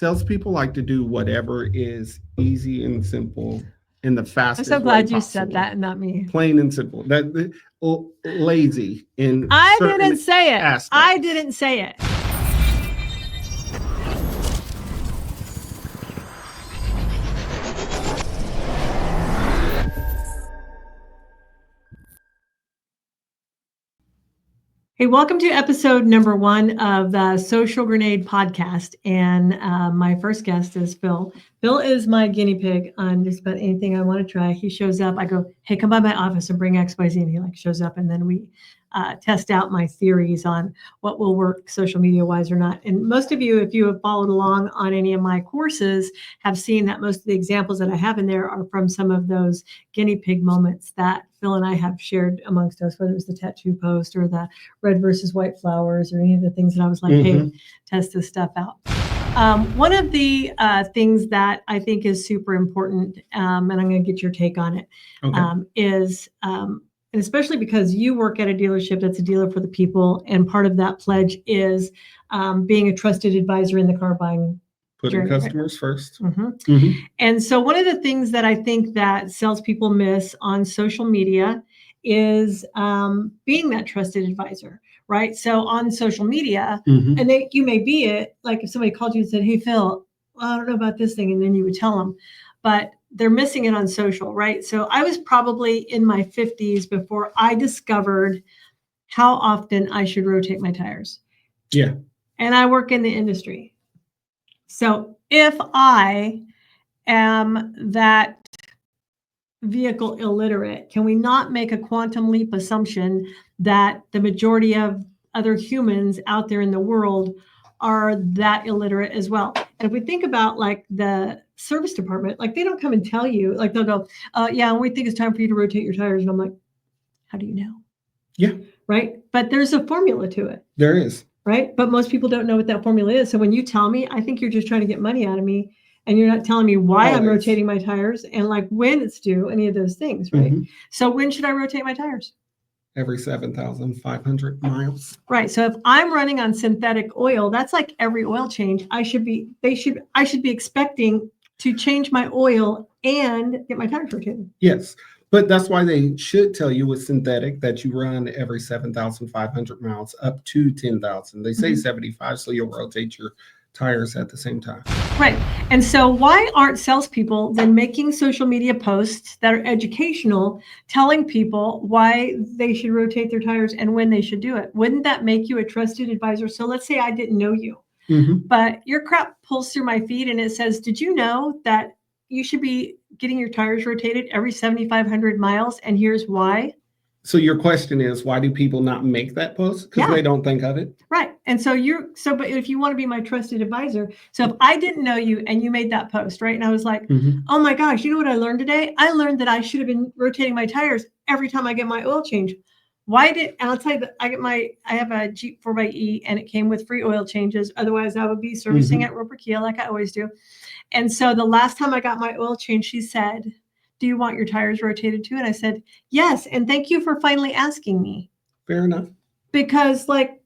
salespeople like to do whatever is easy and simple in the I'm fastest so way glad you possible. said that and not me. Plain and simple. Lazy in I certain didn't say it. aspects. I didn't say it. Hey, welcome to episode number 1 of the Social Grenade podcast. And my first guest is Phil. Phil is my guinea pig on just about anything I want to try. He shows up. I go, hey, come by my office and bring XYZ. And he shows up. And then we test out my theories on what will work social media wise or not. And most of you, if you have followed along on any of my courses, have seen that most of the examples that I have in there are from some of those guinea pig moments that Phil and I have shared amongst us, whether it was the tattoo post or the red versus white flowers or any of the things that I was like, hey, test this stuff out. One of the things that I think is super important, and I'm going to get your take on it, is, and especially because you work at a dealership that's a dealer for the people, and part of that pledge is being a trusted advisor in the car buying Putting journey, customers first. And so one of the things that I think that salespeople miss on social media is being that trusted advisor, right? So on social media, and you may be it, like if somebody called you and said, hey, Phil, I don't know about this thing, and then you would tell them, but they're missing it on social, right? So I was probably in my 50s before I discovered how often I should rotate my tires. Yeah. And I work in the industry. So if I am that vehicle illiterate, can we not make a quantum leap assumption that the majority of other humans out there in the world are that illiterate as well? And if we think about like the service department, like they don't come and tell you, like they'll go, yeah, we think it's time for you to rotate your tires. And I'm like, how do you know? Yeah. Right. But there's a formula to it. There is. Right. But most people don't know what that formula is. So when you tell me, I think you're just trying to get money out of me. And you're not telling me why I'm rotating my tires and like when it's due, any of those things, right? So when should I rotate my tires? Every 7,500 miles. Right. So if I'm running on synthetic oil, that's like every oil change. I should be expecting to change my oil and get my tires rotated. Yes. But that's why they should tell you with synthetic that you run every 7,500 miles up to 10,000. They say 75, so you'll rotate your tires at the same time. Right. And so why aren't salespeople then making social media posts that are educational, telling people why they should rotate their tires and when they should do it? Wouldn't that make you a trusted advisor? So let's say I didn't know you, but your crap pulls through my feed and it says, did you know that you should be getting your tires rotated every 7,500 miles? And here's why. So your question is, why do people not make that post? Because they don't think of it. Right. And so but if you want to be my trusted advisor, so if I didn't know you and you made that post, right? And I was like, oh my gosh, you know what I learned today? I learned that I should have been rotating my tires every time I get my oil change. And I'll tell you that I have a Jeep 4xe and it came with free oil changes. Otherwise I would be servicing at Roper Kia like I always do. And so the last time I got my oil change, she said, do you want your tires rotated too? And I said, yes. And thank you for finally asking me. Fair enough. Because like,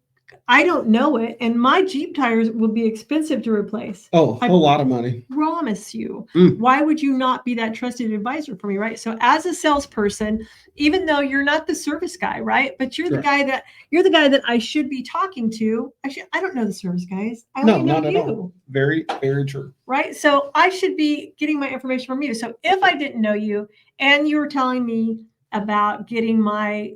I don't know it. And my Jeep tires will be expensive to replace. Oh, a lot of money. Promise you. Why would you not be that trusted advisor for me, right? So as a salesperson, even though you're not the service guy, right? But you're the guy that I should be talking to. I don't know the service guys. I only know not you. At all. Very, very true. Right. So I should be getting my information from you. So if I didn't know you and you were telling me about getting my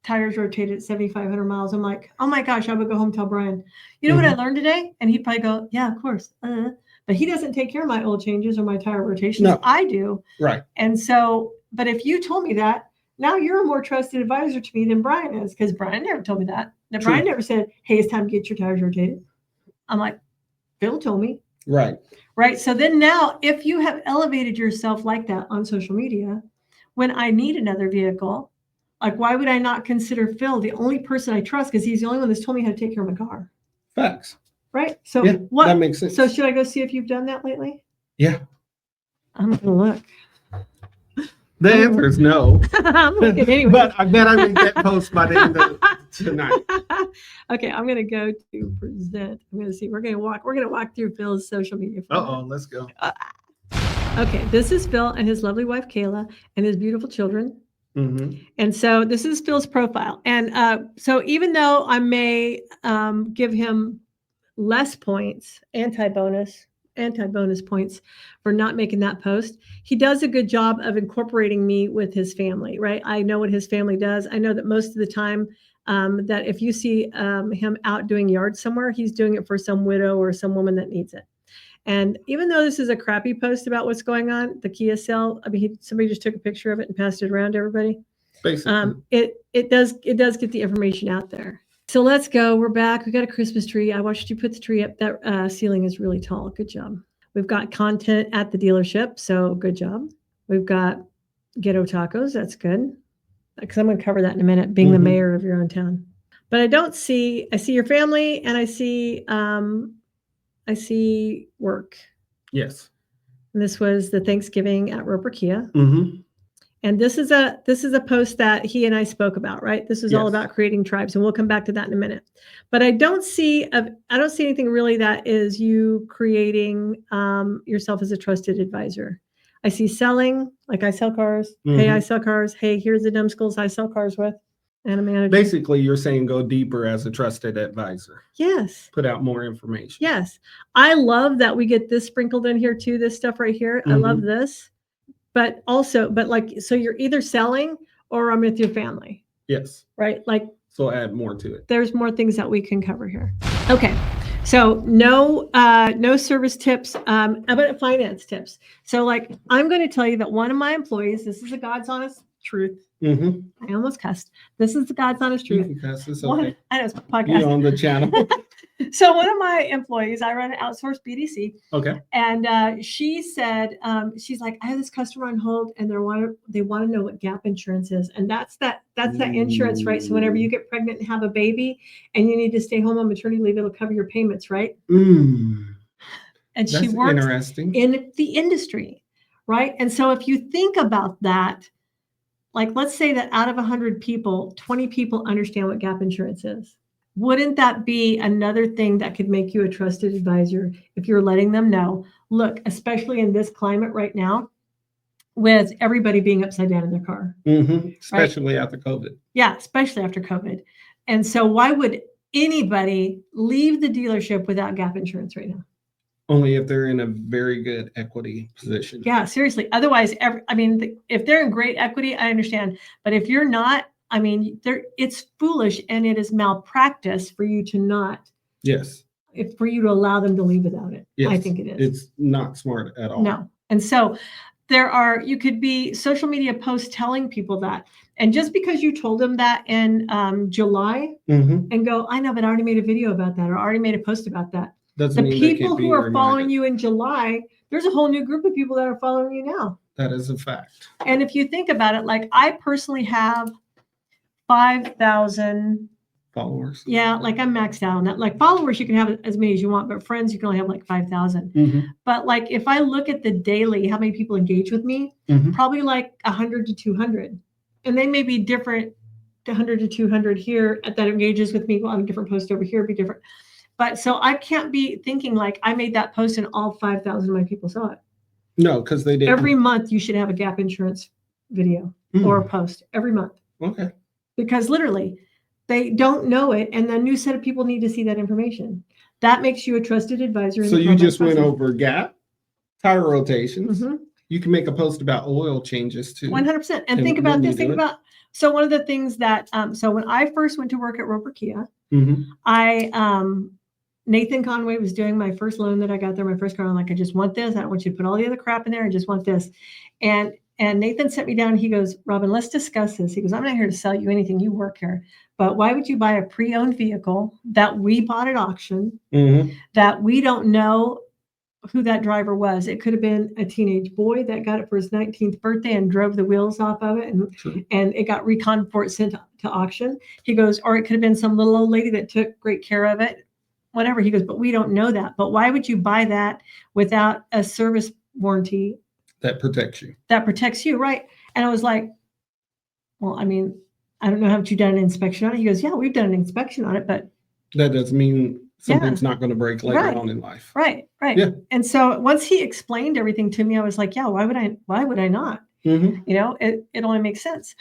tires rotated at 7,500 miles, I'm like, oh my gosh, I would go home and tell Brian, you know what I learned today? And he'd probably go, yeah, of course. But he doesn't take care of my oil changes or my tire rotations. No. I do. Right. And so, but if you told me that, now you're a more trusted advisor to me than Brian is, because Brian never told me that. Now, Brian never said, hey, it's time to get your tires rotated. I'm like, Phil told me. Right. Right. So then now, if you have elevated yourself like that on social media, when I need another vehicle, like, why would I not consider Phil the only person I trust? Because he's the only one that's told me how to take care of my car. Facts. Right. So what? That makes sense. So should I go see if you've done that lately? Yeah. I'm going to look. The answer is no. I'm looking anyway. But I bet I read that post by the end of tonight. Okay, I'm gonna go to present. I'm gonna see. We're gonna walk through Phil's social media. Let's go. Okay, this is Phil and his lovely wife Kayla and his beautiful children. Mm-hmm. And so this is Phil's profile. And so even though I may give him less points, anti-bonus points for not making that post, he does a good job of incorporating me with his family, right? I know what his family does. I know that most of the time that if you see him out doing yard somewhere, he's doing it for some widow or some woman that needs it. And even though this is a crappy post about what's going on, the Kia sale, I mean, somebody just took a picture of it and passed it around to everybody. Basically. It does get the information out there. So let's go. We're back. We got a Christmas tree. I watched you put the tree up. That ceiling is really tall. Good job. We've got content at the dealership. So good job. We've got ghetto tacos. That's good. Because I'm going to cover that in a minute, being the mayor of your own town. But I see your family and I see work. Yes. And this was the Thanksgiving at Roper Kia. Mm-hmm. And this is a post that he and I spoke about, right? This is all about creating tribes, and we'll come back to that in a minute. But I don't see anything really that is you creating yourself as a trusted advisor. I see selling, like I sell cars. Mm-hmm. Hey, I sell cars. Hey, here's the numbskulls I sell cars with. And a manager. Basically, you're saying go deeper as a trusted advisor. Yes. Put out more information. Yes. I love that we get this sprinkled in here too, this stuff right here. Mm-hmm. I love this. But like, so you're either selling or I'm with your family. Yes. Right? Like. So add more to it. There's more things that we can cover here. Okay. So no service tips, but finance tips. So like, I'm going to tell you that one of my employees, this is the God's honest truth. Mm-hmm. I almost cussed. This is the God's honest truth. You can cuss. It's okay. I know it's a podcast. You're on the channel. So one of my employees, I run an outsourced BDC. Okay. And she said, she's like, I have this customer on hold, and they want to know what gap insurance is, and that's that insurance, right? So whenever you get pregnant and have a baby, and you need to stay home on maternity leave, it'll cover your payments, right? And that's she works interesting. In the industry, right? And so if you think about that, like let's say that out of 100 people, 20 people understand what gap insurance is. Wouldn't that be another thing that could make you a trusted advisor if you're letting them know, look, especially in this climate right now, with everybody being upside down in their car. Mm-hmm. Especially after COVID. Yeah, especially after COVID. And so why would anybody leave the dealership without gap insurance right now? Only if they're in a very good equity position. Yeah, seriously. Otherwise, if they're in great equity, I understand. But if you're not, I mean, it's foolish and it is malpractice for you to not. Yes. For you to allow them to leave without it. Yes. I think it is. It's not smart at all. No. And so you could be social media posts telling people that. And just because you told them that in July and go, I know, but I already made a video about that or already made a post about that. Doesn't mean people who are following you in July, there's a whole new group of people that are following you now. That is a fact. And if you think about it, like I personally have 5,000 followers. Yeah, like I'm maxed out on that. Like followers, you can have as many as you want, but friends, you can only have like 5,000. But like if I look at the daily, how many people engage with me, probably like 100 to 200. And they may be different, 100 to 200 here that engages with me on a different post over here, be different. But so I can't be thinking like I made that post and all 5,000 of my people saw it. No, because they didn't. Every month you should have a gap insurance video or a post every month. Okay. Because literally they don't know it. And the new set of people need to see that information. That makes you a trusted advisor. So you just went over gap, tire rotations. You can make a post about oil changes too. 100%. And think about this. So one of the things that, so when I first went to work at Roper Kia, Nathan Conway was doing my first loan that I got there, my first car. I'm like, I just want this. I don't want you to put all the other crap in there. I just want this. And Nathan sent me down. He goes, Robin, let's discuss this. He goes, I'm not here to sell you anything. You work here. But why would you buy a pre-owned vehicle that we bought at auction that we don't know who that driver was? It could have been a teenage boy that got it for his 19th birthday and drove the wheels off of it. And it got reconned before it sent to auction. He goes, or it could have been some little old lady that took great care of it. Whatever. He goes, but we don't know that. But why would you buy that without a service warranty? That protects you. That protects you, right? And I was like, well, I mean, I don't know, have you done an inspection on it? He goes, yeah, we've done an inspection on it, but That doesn't mean something's not going to break later Right. on in life. right. Yeah. And so once he explained everything to me, I was like, yeah, why would I not? Mm-hmm. You know, it only makes sense.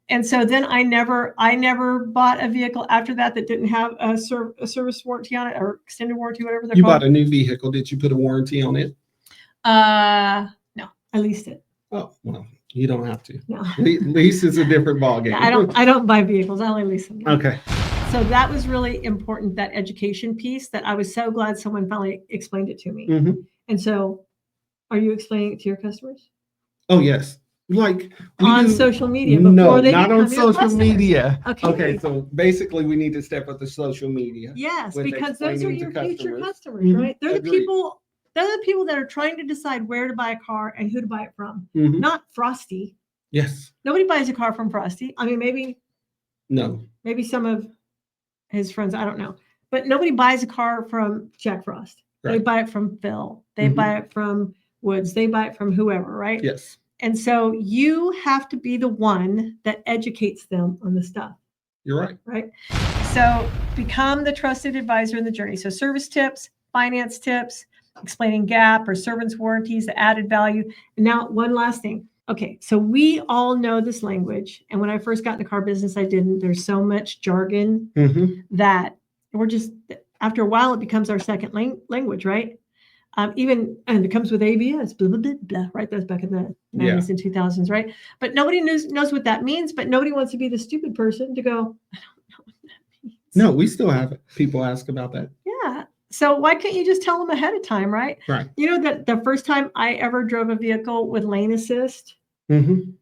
And so then I never bought a vehicle after that didn't have a service warranty on it or extended warranty, whatever they're You called. bought a new vehicle. Did you put a warranty on it? No, I leased it. Oh, well, you don't have to. No. Lease is a different ballgame. Yeah, I don't buy vehicles. I only lease them. Okay. So that was really important, that education piece, that I was so glad someone finally explained it to me. Mm-hmm. And so are you explaining it to your customers? Oh, yes. Like on social media before no, they not become on your social customers. media. Okay. Okay, so basically we need to step up the social media. Yes, with because those are explaining your to future customers. customers, Mhm, right? They're the agreed. people that are trying to decide where to buy a car and who to buy it from. Mhm. Not Frosty. Yes. Nobody buys a car from Frosty. I mean, maybe some of his friends, I don't know. But nobody buys a car from Jack Frost. They Right. buy it from Phil. They Mhm. buy it from Woods. They buy it from whoever, right? Yes. And so you have to be the one that educates them on the stuff. You're right. Right. So become the trusted advisor in the journey. So service tips, finance tips, explaining gap or servants warranties, the added value. And now one last thing. Okay. So we all know this language. And when I first got in the car business, I didn't. There's so much jargon Mm-hmm. that we're just, after a while, it becomes our second language, right? And it comes with ABS, blah, blah, blah, blah, right? That's back in the 90s and 2000s, right? But nobody knows what that means, but nobody wants to be the stupid person to go, I don't know what that means. No, we still have people ask about that. Yeah. So why can't you just tell them ahead of time, right? Right. You know that the first time I ever drove a vehicle with lane assist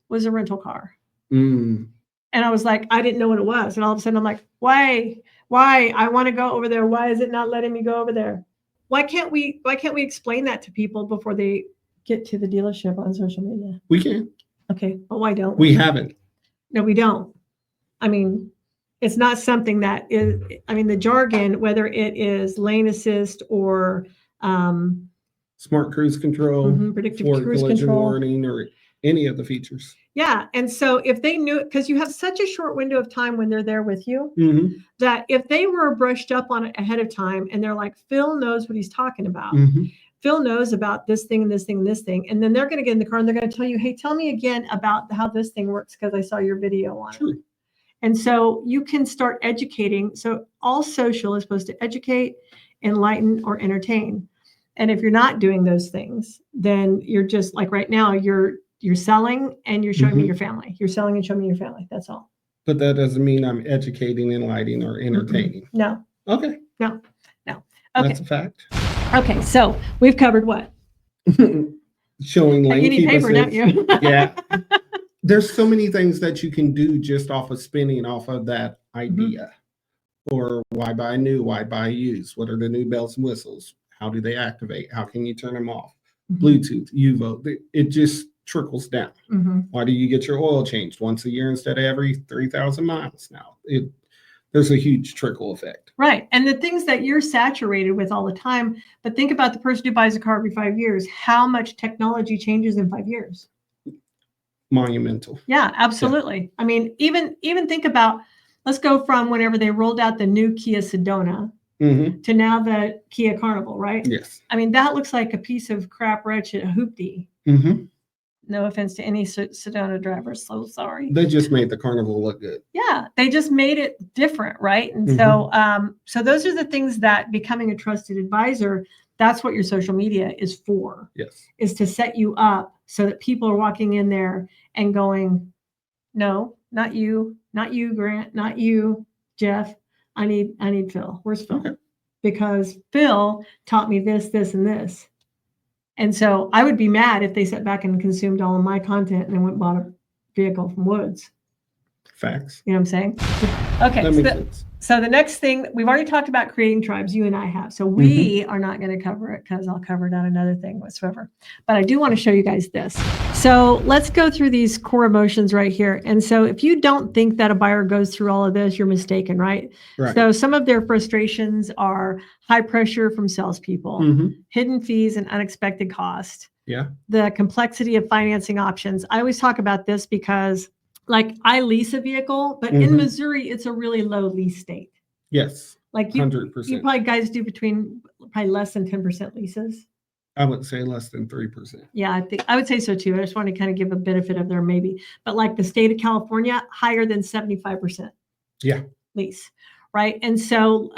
was a rental car. Mm. And I was like, I didn't know what it was. And all of a sudden I'm like, why? I want to go over there. Why is it not letting me go over there? Why can't we explain that to people before they get to the dealership on social media? We can. Okay, but why don't we? We haven't. No, we don't. I mean, it's not something that is, I mean, the jargon, whether it is lane assist or smart cruise control, predictive forward cruise collision control, warning, or any of the features. Yeah. And so if they knew, because you have such a short window of time when they're there with you, that if they were brushed up on it ahead of time and they're like, Phil knows what he's talking about. Phil knows about this thing and this thing and this thing. And then they're going to get in the car and they're going to tell you, hey, tell me again about how this thing works because I saw your video on it. And so you can start educating. So all social is supposed to educate, enlighten, or entertain. And if you're not doing those things, then you're just like right now, you're selling and you're showing me your family. You're selling and showing me your family. That's all. But that doesn't mean I'm educating, enlightening, or entertaining. No. Okay. No. Okay. That's a fact. Okay. So we've covered what? Showing lane you need paper, don't you? Yeah. There's so many things that you can do just off of spinning off of that idea. Or why buy new? Why buy used? What are the new bells and whistles? How do they activate? How can you turn them off? Bluetooth, UVO. It just trickles down. Why do you get your oil changed once a year instead of every 3,000 miles now? There's a huge trickle effect. Right. And the things that you're saturated with all the time, but think about the person who buys a car every 5 years. How much technology changes in 5 years? Monumental. Yeah, absolutely. Yeah. I mean, even think about, let's go from whenever they rolled out the new Kia Sedona to now the Kia Carnival, right? Yes. I mean, that looks like a piece of crap wretched hoopty. No offense to any Sedona drivers, so sorry. They just made the Carnival look good. Yeah, they just made it different, right? And so those are the things that becoming a trusted advisor, that's what your social media is for. Yes. Is to set you up so that people are walking in there and going, no, not you, Grant, not you, Jeff. I need Phil. Where's Phil? Okay. Because Phil taught me this, this, and this. And so I would be mad if they sat back and consumed all of my content and then went and bought a vehicle from Woods. Facts. You know what I'm saying? Okay. That makes sense. So the next thing, we've already talked about creating tribes, you and I have. So we are not going to cover it because I'll cover it on another thing whatsoever. But I do want to show you guys this. So let's go through these core emotions right here. And so if you don't think that a buyer goes through all of this, you're mistaken, right? Right. So some of their frustrations are high pressure from salespeople, hidden fees and unexpected cost. Yeah. The complexity of financing options. I always talk about this because like I lease a vehicle, but in Missouri, it's a really low lease state. Yes. Like you 100%. probably guys do between probably less than 10% leases. I would say less than 3%. Yeah, I would say so too. I just want to kind of give a benefit of there maybe, but like the state of California, higher than 75%. Yeah. Lease, right? And so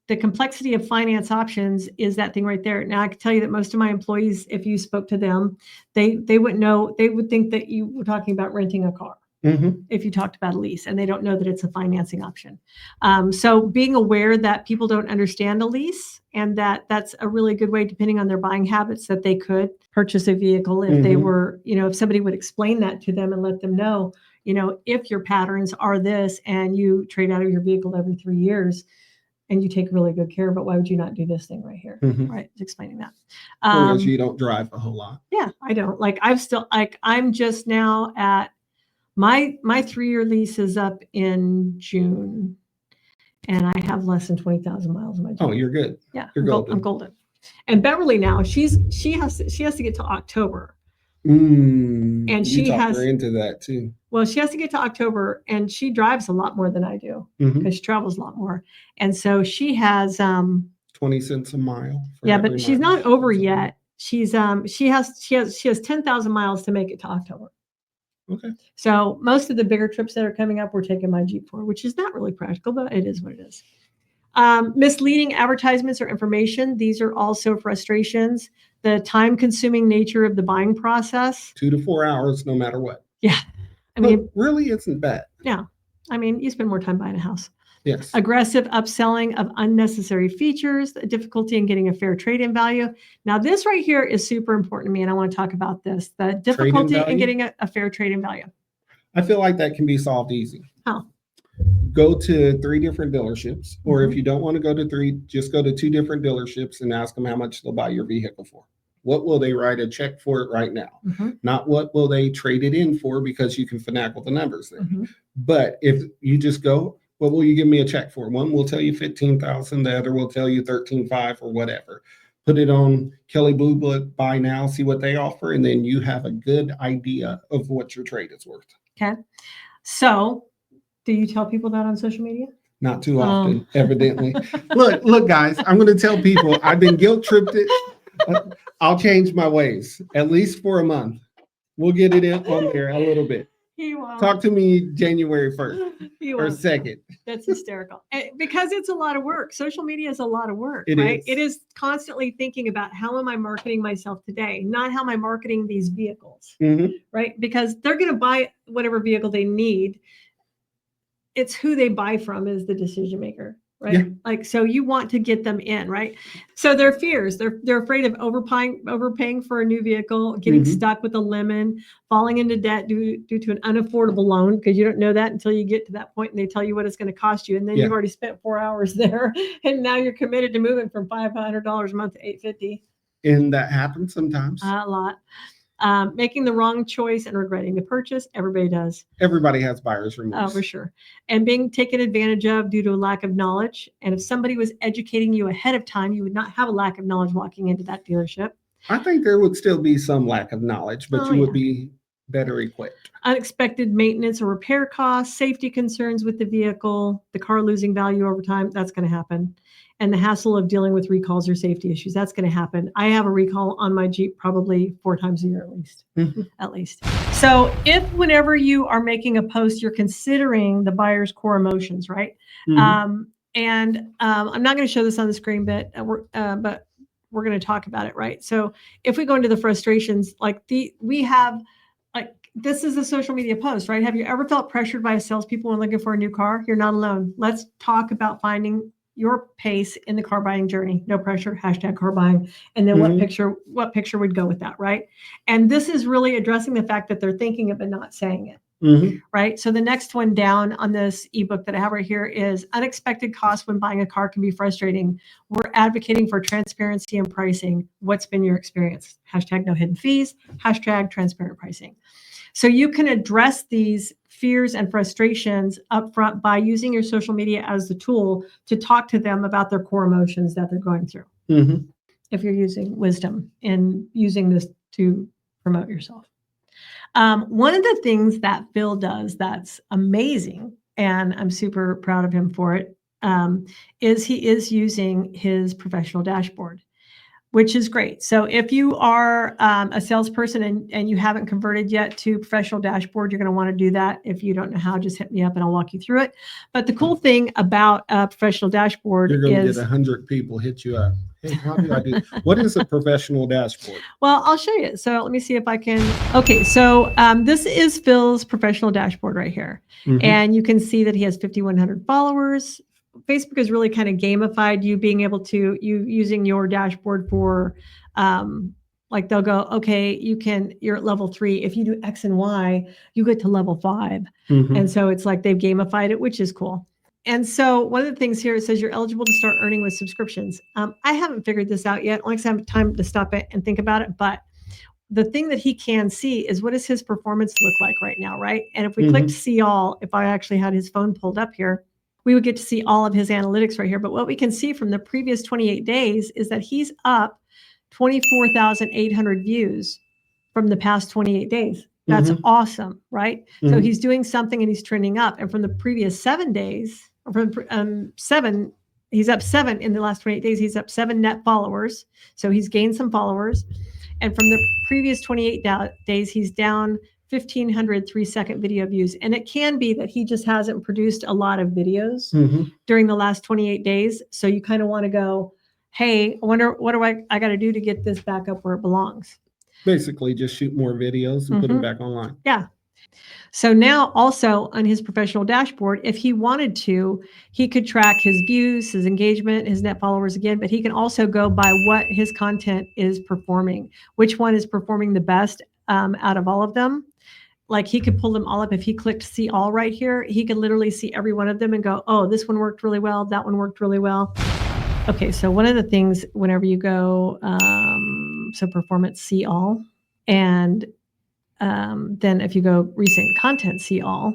the complexity of finance options is that thing right there. Now I can tell you that most of my employees, if you spoke to them, they wouldn't know. They would think that you were talking about renting a car. If you talked about a lease, and they don't know that it's a financing option. So being aware that people don't understand a lease, and that's a really good way, depending on their buying habits, that they could purchase a vehicle if they were, if somebody would explain that to them and let them know, if your patterns are this and you trade out of your vehicle every 3 years and you take really good care, but why would you not do this thing right here? Right. Explaining that. Because you don't drive a whole lot. Yeah, I don't. I'm just now at, my 3-year lease is up in June, and I have less than 20,000 miles on my Jeep. Oh, you're good. Yeah, you're golden. I'm golden. And Beverly now, she has to get to October. And she has her into that too. Well, she has to get to October, and she drives a lot more than I do because she travels a lot more. And so she has 20 cents a mile. Yeah, but she's not over yet. She's she has 10,000 miles to make it to October. Okay. So most of the bigger trips that are coming up, we're taking my Jeep for, which is not really practical, but it is what it is. Misleading advertisements or information. These are also frustrations. The time-consuming nature of the buying process. 2 to 4 hours, no matter what. Yeah. I mean, really isn't bad. No. I mean, you spend more time buying a house. Yes. Aggressive upselling of unnecessary features, the difficulty in getting a fair trade-in value. Now, this right here is super important to me, and I want to talk about this. The difficulty in getting a fair trade-in value. I feel like that can be solved easy. How? Go to 3 different dealerships, or if you don't want to go to 3, just go to 2 different dealerships and ask them how much they'll buy your vehicle for. What will they write a check for it right now? Not what will they trade it in for, because you can finagle the numbers there. But if you just go, what will you give me a check for? One will tell you 15,000, the other will tell you 13.5 or whatever. Put it on Kelley Blue Book, buy now, see what they offer, and then you have a good idea of what your trade is worth. Okay. So, do you tell people that on social media? Not too often, evidently. Look, guys, I'm going to tell people I've been guilt-tripped. I'll change my ways, at least for a month. We'll get it in on there a little bit. Talk to me January 1st or 2nd. That's hysterical. Because it's a lot of work. Social media is a lot of work, it right? Is. It is constantly thinking about how am I marketing myself today, not how am I marketing these vehicles, right? Because they're going to buy whatever vehicle they need. It's who they buy from is the decision maker, right? Yeah. Like, so you want to get them in, right? So their fears, they're afraid of overpaying for a new vehicle, getting stuck with a lemon, falling into debt due to an unaffordable loan, because you don't know that until you get to that point and they tell you what it's going to cost you. And then you've already spent 4 hours there, and now you're committed to moving from $500 a month to $850. And that happens sometimes. A lot. Making the wrong choice and regretting the purchase. Everybody does. Everybody has buyer's remorse. Oh, for sure. And being taken advantage of due to a lack of knowledge. And if somebody was educating you ahead of time, you would not have a lack of knowledge walking into that dealership. I think there would still be some lack of knowledge, but you would be better equipped. Unexpected maintenance or repair costs, safety concerns with the vehicle, the car losing value over time. That's going to happen. And the hassle of dealing with recalls or safety issues. That's going to happen. I have a recall on my Jeep probably 4 times a year at least. At least. So if whenever you are making a post, you're considering the buyer's core emotions, right? I'm not going to show this on the screen, but we're going to talk about it, right? So if we go into the frustrations, this is a social media post, right? Have you ever felt pressured by salespeople when looking for a new car? You're not alone. Let's talk about finding your pace in the car buying journey. No pressure, #car buying. And then what picture would go with that, right? And this is really addressing the fact that they're thinking it but not saying it. Mhm. right? So the next one down on this ebook that I have right here is unexpected costs when buying a car can be frustrating. We're advocating for transparency and pricing. What's been your experience? Hashtag no hidden fees, hashtag transparent pricing. So you can address these fears and frustrations upfront by using your social media as the tool to talk to them about their core emotions that they're going through. Mhm. If you're using wisdom and using this to promote yourself. One of the things that Phil does that's amazing, and I'm super proud of him for it, is he is using his professional dashboard, which is great. So if you are a salesperson and you haven't converted yet to professional dashboard, you're going to want to do that. If you don't know how, just hit me up and I'll walk you through it. But the cool thing about a professional dashboard You're going to is get 100 people hit you up. Hey, how do I do? What is a professional dashboard? Well, I'll show you. So let me see if I can. Okay, so this is Phil's professional dashboard right here. Mhm. And you can see that he has 5,100 followers. Facebook is really kind of gamified you being able to, you using your dashboard for, like they'll go, okay, you're at level 3. If you do X and Y, you get to level 5. Mhm. And so it's like they've gamified it, which is cool. And so one of the things here, it says you're eligible to start earning with subscriptions. I haven't figured this out yet. Only because I have time to stop it and think about it. But the thing that he can see is what does his performance look like right now, right? And if we clicked see all, if I actually had his phone pulled up here, we would get to see all of his analytics right here. But what we can see from the previous 28 days is that he's up 24,800 views from the past 28 days. That's awesome, right? So he's doing something and he's trending up. And from the previous 7 days, or from 7, he's up 7 in the last 28 days. He's up 7 net followers. So he's gained some followers. And from the previous 28 days, he's down 1,500 3-second video views. And it can be that he just hasn't produced a lot of videos during the last 28 days. So you kind of want to go, hey, I wonder what do I got to do to get this back up where it belongs. Basically, just shoot more videos and put them back online. Yeah. So now also on his professional dashboard, if he wanted to, he could track his views, his engagement, his net followers again, but he can also go by what his content is performing, which one is performing the best out of all of them. Like he could pull them all up. If he clicked see all right here, he could literally see every one of them and go, oh, this one worked really well. That one worked really well. Okay, so one of the things whenever you go, so performance see all, and then if you go recent content see all,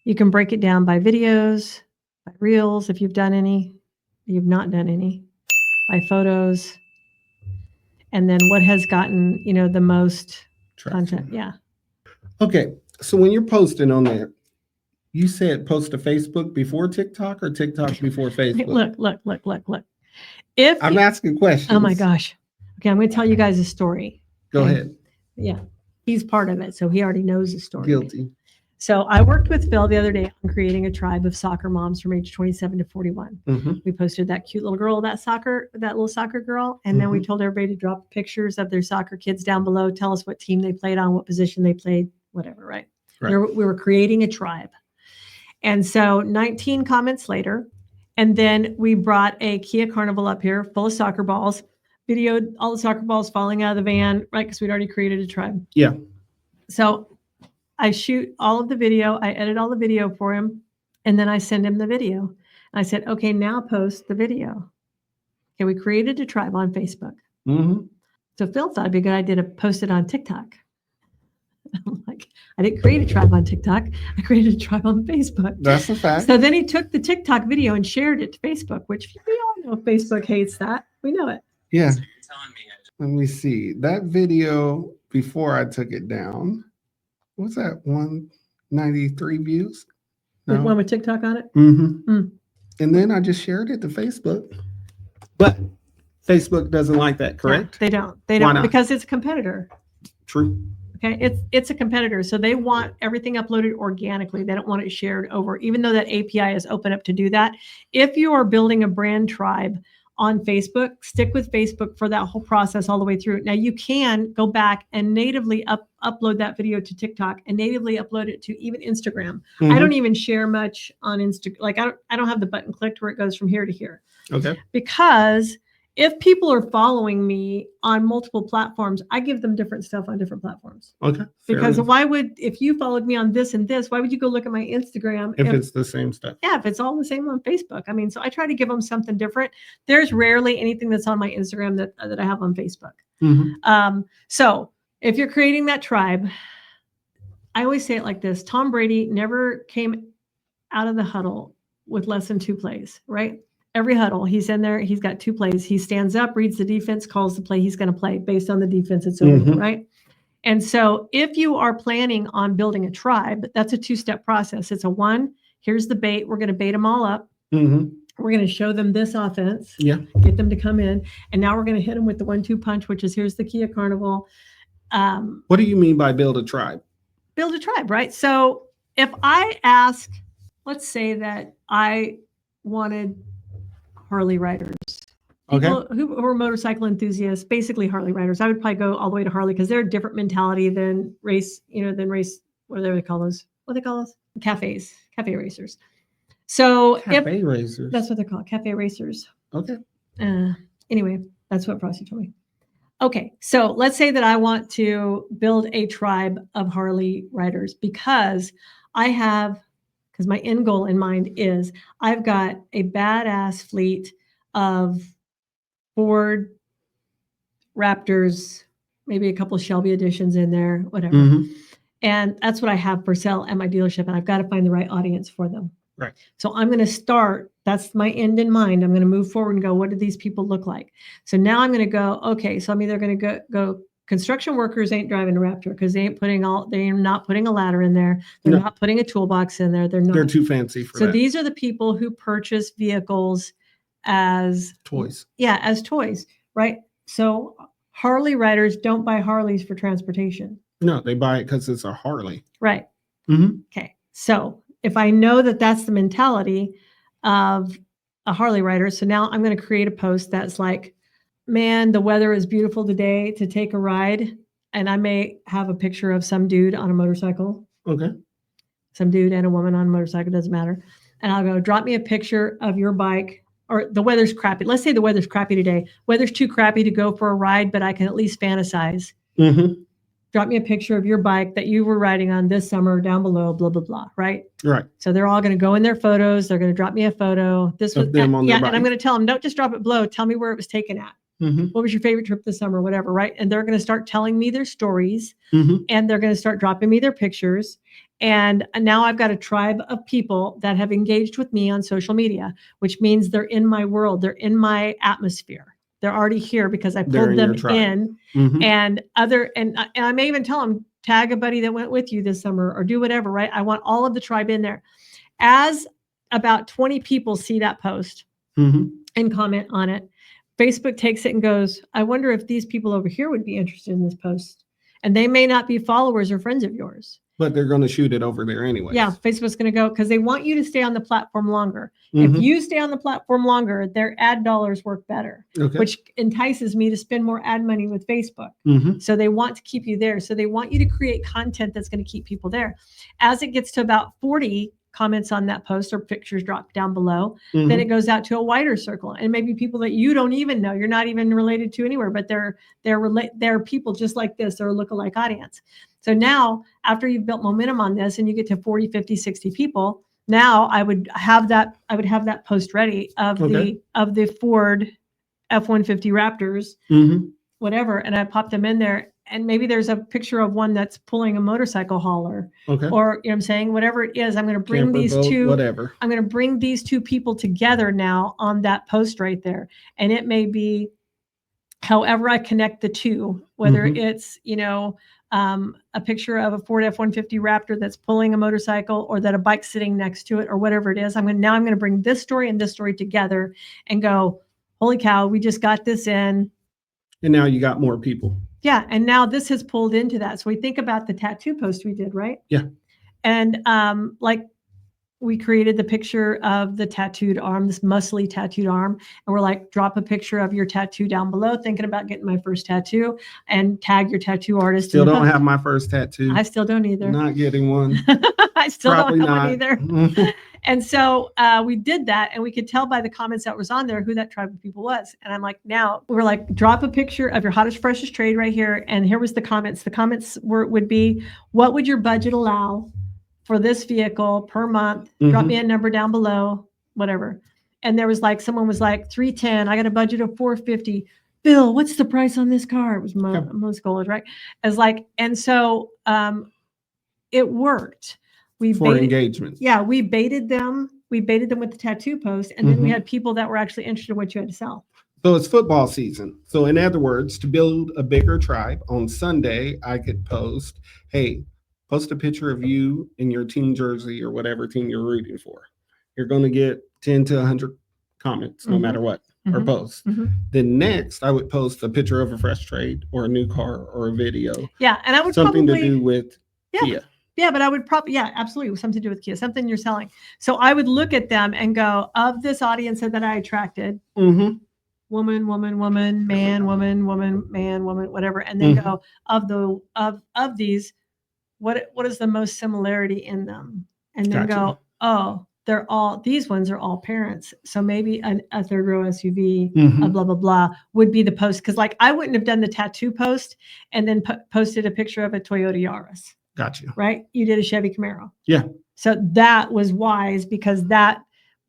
you can break it down by videos, by reels if you've done any, you've not done any, by photos, and then what has gotten the most content. Yeah. Okay, so when you're posting on there, you said post to Facebook before TikTok or TikTok before Facebook? Look. If I'm asking questions. Oh my gosh. Okay, I'm going to tell you guys a story. Go Okay? ahead. Yeah, he's part of it, so he already knows the story. Guilty. So I worked with Phil the other day on creating a tribe of soccer moms from age 27 to 41. We posted that cute little girl, that little soccer girl, and then we told everybody to drop pictures of their soccer kids down below, tell us what team they played on, what position they played, whatever, right? We were creating a tribe. And so 19 comments later, and then we brought a Kia Carnival up here full of soccer balls, videoed all the soccer balls falling out of the van, right? Because we'd already created a tribe. Yeah. So I shoot all of the video, I edit all the video for him, and then I send him the video. And I said, okay, now post the video. Okay, we created a tribe on Facebook. So Phil thought it'd be a good idea to post it on TikTok. I'm like, I didn't create a tribe on TikTok. I created a tribe on Facebook. That's a fact. So then he took the TikTok video and shared it to Facebook, which we all know Facebook hates that. We know it. Yeah. Let me see. That video before I took it down, what's that? 193 views? No. The one with TikTok on it? And then I just shared it to Facebook. But Facebook doesn't like that, correct? Yeah, they don't. They don't because it's a competitor. True. Okay, it's a competitor, so they want everything uploaded organically. They don't want it shared over, even though that API is open up to do that. If you are building a brand tribe on Facebook, stick with Facebook for that whole process all the way through. Now you can go back and natively upload that video to TikTok and natively upload it to even Instagram. I don't even share much on Instagram. Like I don't have the button clicked where it goes from here to here. Okay. Because if people are following me on multiple platforms, I give them different stuff on different platforms. Okay. Because why would, if you followed me on this and this, why would you go look at my Instagram? If it's the same stuff. Yeah, if it's all the same on Facebook. I mean, so I try to give them something different. There's rarely anything that's on my Instagram that I have on Facebook. Mm-hmm. So if you're creating that tribe, I always say it like this: Tom Brady never came out of the huddle with less than 2 plays, right? Every huddle, he's in there, he's got 2 plays. He stands up, reads the defense, calls the play he's going to play based on the defense it's over, Mm-hmm. right? And so if you are planning on building a tribe, that's a 2-step process. It's a 1, here's the bait. We're going to bait them all up. Mm-hmm. We're going to show them this offense, Yeah. get them to come in. And now we're going to hit them with the 1-2 punch, which is here's the Kia Carnival. What do you mean by build a tribe? Build a tribe, right? So if I ask, let's say that I wanted Harley riders. People who are motorcycle enthusiasts, basically Harley riders. I would probably go all the way to Harley because they're a different mentality than race, what do they call those? What do they call those? Cafe racers. So Cafe racers. That's what they're called, cafe racers. Okay. Anyway, that's what Frosty told me. Okay, so let's say that I want to build a tribe of Harley riders because my end goal in mind is I've got a badass fleet of Ford Raptors, maybe a couple of Shelby editions in there, whatever. Mm-hmm. And that's what I have for sale at my dealership, and I've got to find the right audience for them. Right. So I'm going to start, that's my end in mind. I'm going to move forward and go, what do these people look like? So now I'm going to go, okay, so I'm either going to go construction workers ain't driving a Raptor because they're not putting a ladder in there. They're not putting a toolbox in there. They're too fancy for that. So these are the people who purchase vehicles as toys. Yeah, as toys, right? So Harley riders don't buy Harleys for transportation. No, they buy it because it's a Harley. Right. Mm-hmm. Okay. So if I know that that's the mentality of a Harley rider, so now I'm going to create a post that's like, man, the weather is beautiful today to take a ride. And I may have a picture of some dude on a motorcycle. Okay. Some dude and a woman on a motorcycle, doesn't matter. And I'll go, drop me a picture of your bike, or the weather's crappy. Let's say the weather's crappy today. Weather's too crappy to go for a ride, but I can at least fantasize. Mm-hmm. Drop me a picture of your bike that you were riding on this summer down below, blah, blah, blah, right? Right. So they're all going to go in their photos. They're going to drop me a photo. This was them on their bike. And I'm going to tell them, don't just drop it below. Tell me where it was taken at. Mm-hmm. What was your favorite trip this summer, whatever, right? And they're going to start telling me their stories, Mm-hmm. and they're going to start dropping me their pictures. And now I've got a tribe of people that have engaged with me on social media, which means they're in my world. They're in my atmosphere. They're already here because I pulled them in. Mm-hmm. And I may even tell them, tag a buddy that went with you this summer or do whatever, right? I want all of the tribe in there. As about 20 people see that post Mm-hmm. and comment on it, Facebook takes it and goes, I wonder if these people over here would be interested in this post. And they may not be followers or friends of yours. But they're going to shoot it over there anyway. Yeah, Facebook's going to go because they want you to stay on the platform longer. Mm-hmm. If you stay on the platform longer, their ad dollars work better, Okay. which entices me to spend more ad money with Facebook. Mm-hmm. So they want to keep you there. So they want you to create content that's going to keep people there. As it gets to about 40 comments on that post or pictures drop down below, Mm-hmm. then it goes out to a wider circle, and maybe people that you don't even know, you're not even related to anywhere, but they're people just like this. They're a lookalike audience. So now after you've built momentum on this and you get to 40, 50, 60 people, now I would have that post ready of the Ford F-150 Raptors, Mm-hmm. whatever. And I pop them in there, and maybe there's a picture of one that's pulling a motorcycle hauler, Okay. or, you know what I'm saying, whatever it is. I'm going to bring Camper, these boat, two, whatever. I'm going to bring these two people together now on that post right there. And it may be however I connect the two, whether Mhm. it's, a picture of a Ford F-150 Raptor that's pulling a motorcycle, or that a bike's sitting next to it, or whatever it is. I'm going to bring this story and this story together and go, holy cow, we just got this in. And now you got more people. Yeah. And now this has pulled into that. So we think about the tattoo post we did, right? Yeah. And we created the picture of the tattooed arm, this muscly tattooed arm. And we're like, drop a picture of your tattoo down below, thinking about getting my first tattoo, and tag your tattoo artist. Still don't have my first tattoo. I still don't either. Not getting one. I still Probably don't have not. one either. And so we did that, and we could tell by the comments that was on there who that tribe of people was. And I'm like, now we're like, drop a picture of your hottest, freshest trade right here. And here was the comments. The comments would be, what would your budget allow for this vehicle per month? Drop me a number down below, whatever. And there was like, someone was like 310. I got a budget of 450. Bill, what's the price on this car? It was most gold, right? As like, and so it worked. Engagements. Yeah, we baited them. We baited them with the tattoo post, and then we had people that were actually interested in what you had to sell. So it's football season. So in other words, to build a bigger tribe, on Sunday, I could post, hey, post a picture of you in your team jersey or whatever team you're rooting for. You're going to get 10 to 100 comments, no matter what, or posts. Then next, I would post a picture of a fresh trade or a new car or a video. Yeah, and I would something to do with Kia. Yeah, but I would probably, absolutely, something to do with Kia, something you're selling. So I would look at them and go, of this audience that I attracted, woman, man, whatever, and then go of these, what is the most similarity in them, and then go, oh, these ones are all parents, so maybe a third row SUV, a blah blah blah would be the post, because like I wouldn't have done the tattoo post and then posted a picture of a Toyota Yaris. Gotcha. Right? You did a Chevy Camaro. Yeah. So that was wise, because that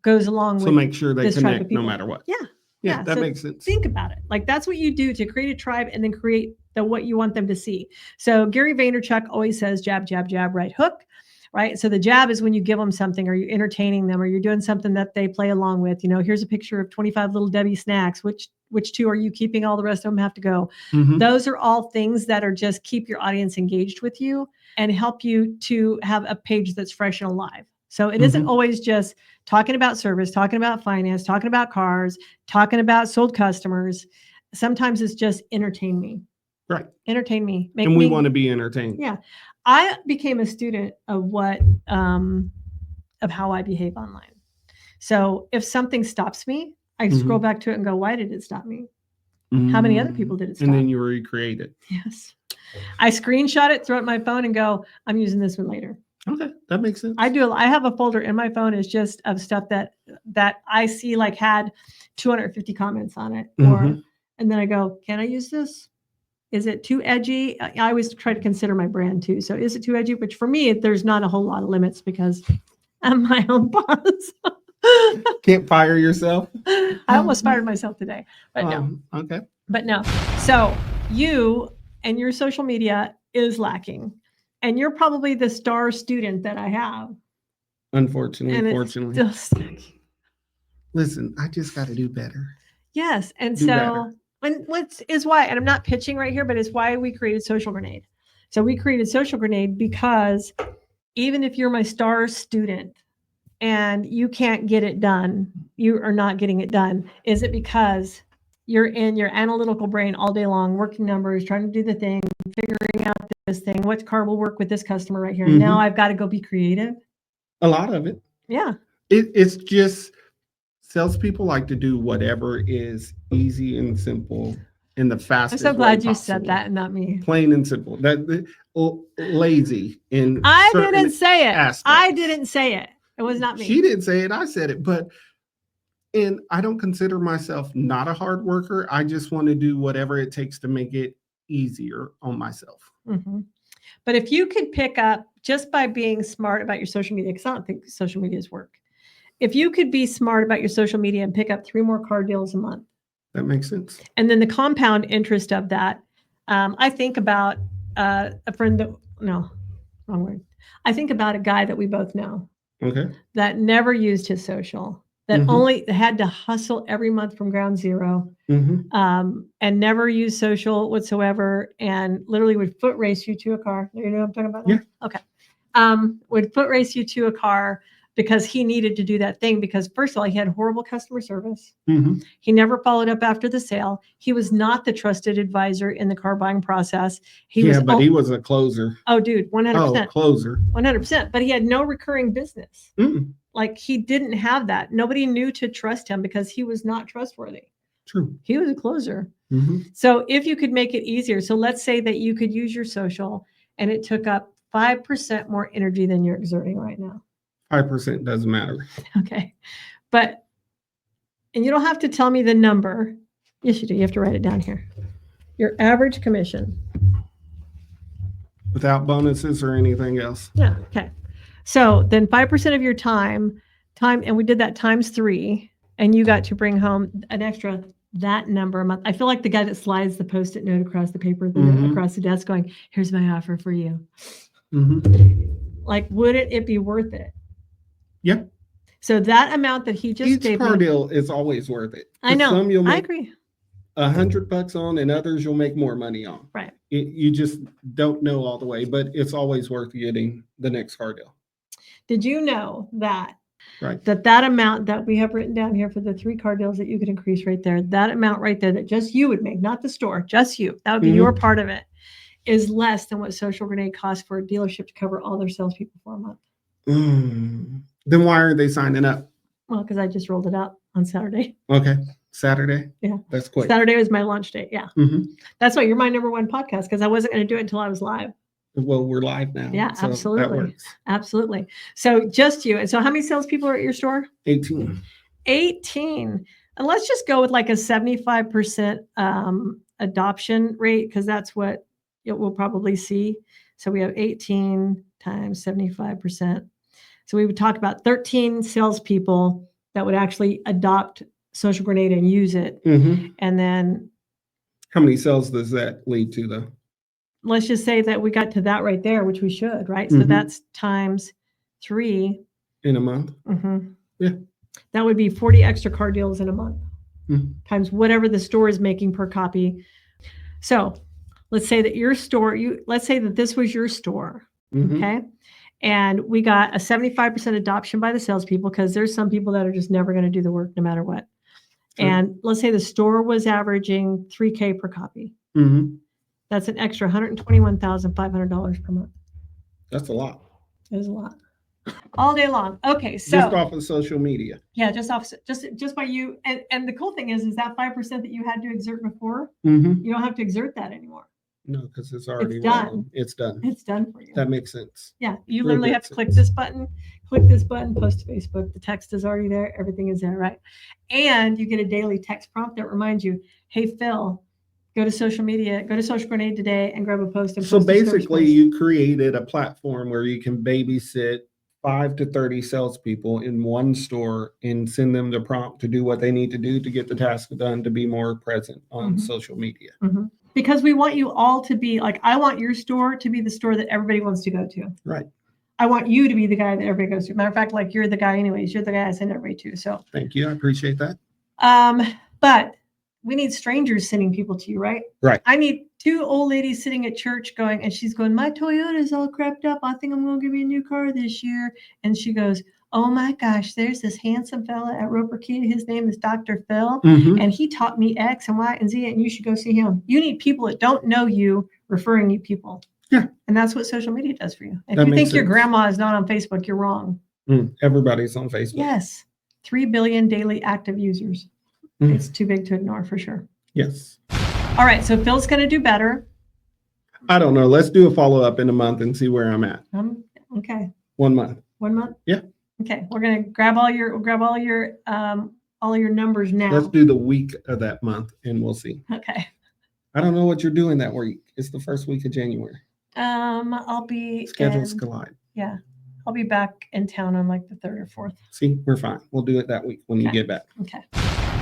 goes along with. So make sure they connect no matter what. Yeah. That So makes sense. Think about it. Like that's what you do to create a tribe and then create what you want them to see. So Gary Vaynerchuk always says jab, jab, jab, right hook. Right. So the jab is when you give them something, or you're entertaining them, or you're doing something that they play along with. You know, here's a picture of 25 little Debbie snacks. Which two are you keeping? All the rest of them have to go. Those are all things that are just keep your audience engaged with you and help you to have a page that's fresh and alive. So it isn't always just talking about service, talking about finance, talking about cars, talking about sold customers. Sometimes it's just entertain me. Right. Entertain me. And we want to be entertained. Yeah. I became a student of of how I behave online. So if something stops me, I scroll back to it and go, why did it stop me? How many other people did it stop? And then you recreate it. Yes. I screenshot it, throw it in my phone and go, I'm using this one later. Okay. That makes sense. I have a folder in my phone is just of stuff that I see like had 250 comments on it. And then I go, can I use this? Is it too edgy? I always try to consider my brand too. So is it too edgy? Which for me, there's not a whole lot of limits because I'm my own boss. Can't fire yourself? I almost fired myself today, but no. Okay. But no. So you and your social media is lacking. And you're probably the star student that I have. Unfortunately, fortunately. Still stuck. Listen, I just got to do better. Yes. And do so, and why, and I'm not pitching right here, but it's why we created Social Grenade. So we created Social Grenade because even if you're my star student and you can't get it done, you are not getting it done. Is it because you're in your analytical brain all day long, working numbers, trying to do the thing, figuring out this thing, what car will work with this customer right here? Now I've got to go be creative. A lot of it. Yeah. It's just salespeople like to do whatever is easy and simple in the fastest way. I'm so glad you possible. said that and not me. Plain and simple. That lazy in I didn't say it. aspects. I didn't say it. It was not me. She didn't say it. I said it. And I don't consider myself not a hard worker. I just want to do whatever it takes to make it easier on myself. But if you could pick up just by being smart about your social media, because I don't think social media is work. If you could be smart about your social media and pick up 3 more car deals a month. That makes sense. And then the compound interest of that, I think about a friend wrong word. I think about a guy that we both know. Okay. That never used his social, that only had to hustle every month from ground zero, and never used social whatsoever, and literally would foot race you to a car. You know what I'm talking about? Yeah. Okay. Would foot race you to a car because he needed to do that thing because first of all, he had horrible customer service. He never followed up after the sale. He was not the trusted advisor in the car buying process. He was a closer. Oh, dude, 100%. Oh, closer. 100%. But he had no recurring business. Like he didn't have that. Nobody knew to trust him because he was not trustworthy. True. He was a closer. So if you could make it easier, so let's say that you could use your social and it took up 5% more energy than you're exerting right now. 5% doesn't matter. Okay. But, and you don't have to tell me the number. Yes, you do. You have to write it down here. Your average commission. Without bonuses or anything else. Yeah. Okay. So then 5% of your time, and we did that times 3, and you got to bring home an extra that number a month. I feel like the guy that slides the Post-it note across the paper, across the desk going, here's my offer for you. Like, wouldn't it be worth it? Yep. So that amount that he just gave Each car me, deal is always worth it. I know. Some you'll I make agree. $100 on, and others you'll make more money on. Right. You just don't know all the way, but it's always worth getting the next car deal. Did you know that? Right. That amount that we have written down here for the 3 car deals that you could increase right there, that amount right there that just you would make, not the store, just you, that would be your part of it, is less than what Social Grenade costs for a dealership to cover all their salespeople for a month. Then why aren't they signing up? Well, because I just rolled it out on Saturday. Okay. Saturday? Yeah. That's quick. Saturday was my launch date. Yeah. That's why you're my number 1 podcast, because I wasn't going to do it until I was live. Well, we're live now. Yeah, so absolutely. That works. Absolutely. So just you. And so how many salespeople are at your store? 18. 18. And let's just go with like a 75% adoption rate, because that's what it will probably see. So we have 18 times 75%. So we would talk about 13 salespeople that would actually adopt Social Grenade and use it. And then how many sales does that lead to, though? Let's just say that we got to that right there, which we should, right? So that's times 3 in a month. Yeah. That would be 40 extra car deals in a month times whatever the store is making per copy. So let's say that your store, let's say that this was your store. Okay. And we got a 75% adoption by the salespeople, because there's some people that are just never going to do the work no matter what. And let's say the store was averaging $3,000 per copy. That's an extra $121,500 per month. That's a lot. It is a lot. All day long. Okay, so just off of social media. Yeah, just by you. And the cool thing is that 5% that you had to exert before, you don't have to exert that anymore. No, because it's already done. It's done. It's done for you. That makes sense. Yeah, you literally have to click this button, post to Facebook. The text is already there. Everything is there, right? And you get a daily text prompt that reminds you, hey, Phil, go to social media, go to Social Grenade today and grab a post. So basically, you created a platform where you can babysit 5 to 30 salespeople in one store and send them the prompt to do what they need to do to get the task done, to be more present on social media. Because we want you all to be like, I want your store to be the store that everybody wants to go to. Right. I want you to be the guy that everybody goes to. Matter of fact, like, you're the guy anyways. You're the guy I send everybody to. So thank you. I appreciate that. But we need strangers sending people to you, right? Right. I need 2 old ladies sitting at church going, and she's going, my Toyota's all crapped up. I think I'm going to give you a new car this year. And she goes, oh my gosh, there's this handsome fella at Roper Key. His name is Dr. Phil. And he taught me X and Y and Z, and you should go see him. You need people that don't know you referring you people. Yeah. And that's what social media does for you. If you think your grandma is not on Facebook, you're wrong. Everybody's on Facebook. Yes. 3 billion daily active users. It's too big to ignore for sure. Yes. All right. So Phil's going to do better. I don't know. Let's do a follow-up in a month and see where I'm at. Okay. 1 month. 1 month? Yeah. Okay. We're going to grab all your numbers now. Let's do the week of that month and we'll see. Okay. I don't know what you're doing that week. It's the first week of January. I'll be schedules collide. Yeah. I'll be back in town on like the 3rd or 4th. See, we're fine. We'll do it that week when you get back. Okay.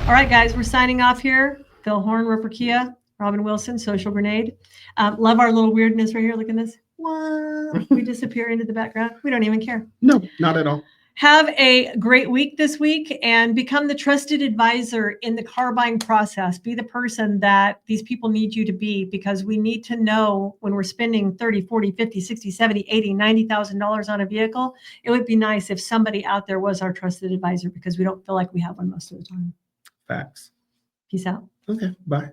All right, guys, we're signing off here. Phil Horn, Roper Kia, Robin Wilson, Social Grenade. Love our little weirdness right here. Look at this. Wow. We disappear into the background. We don't even care. No, not at all. Have a great week this week and become the trusted advisor in the car buying process. Be the person that these people need you to be, because we need to know when we're spending 30, 40, 50, 60, 70, 80, $90,000 on a vehicle. It would be nice if somebody out there was our trusted advisor, because we don't feel like we have one most of the time. Facts. Peace out. Okay, bye.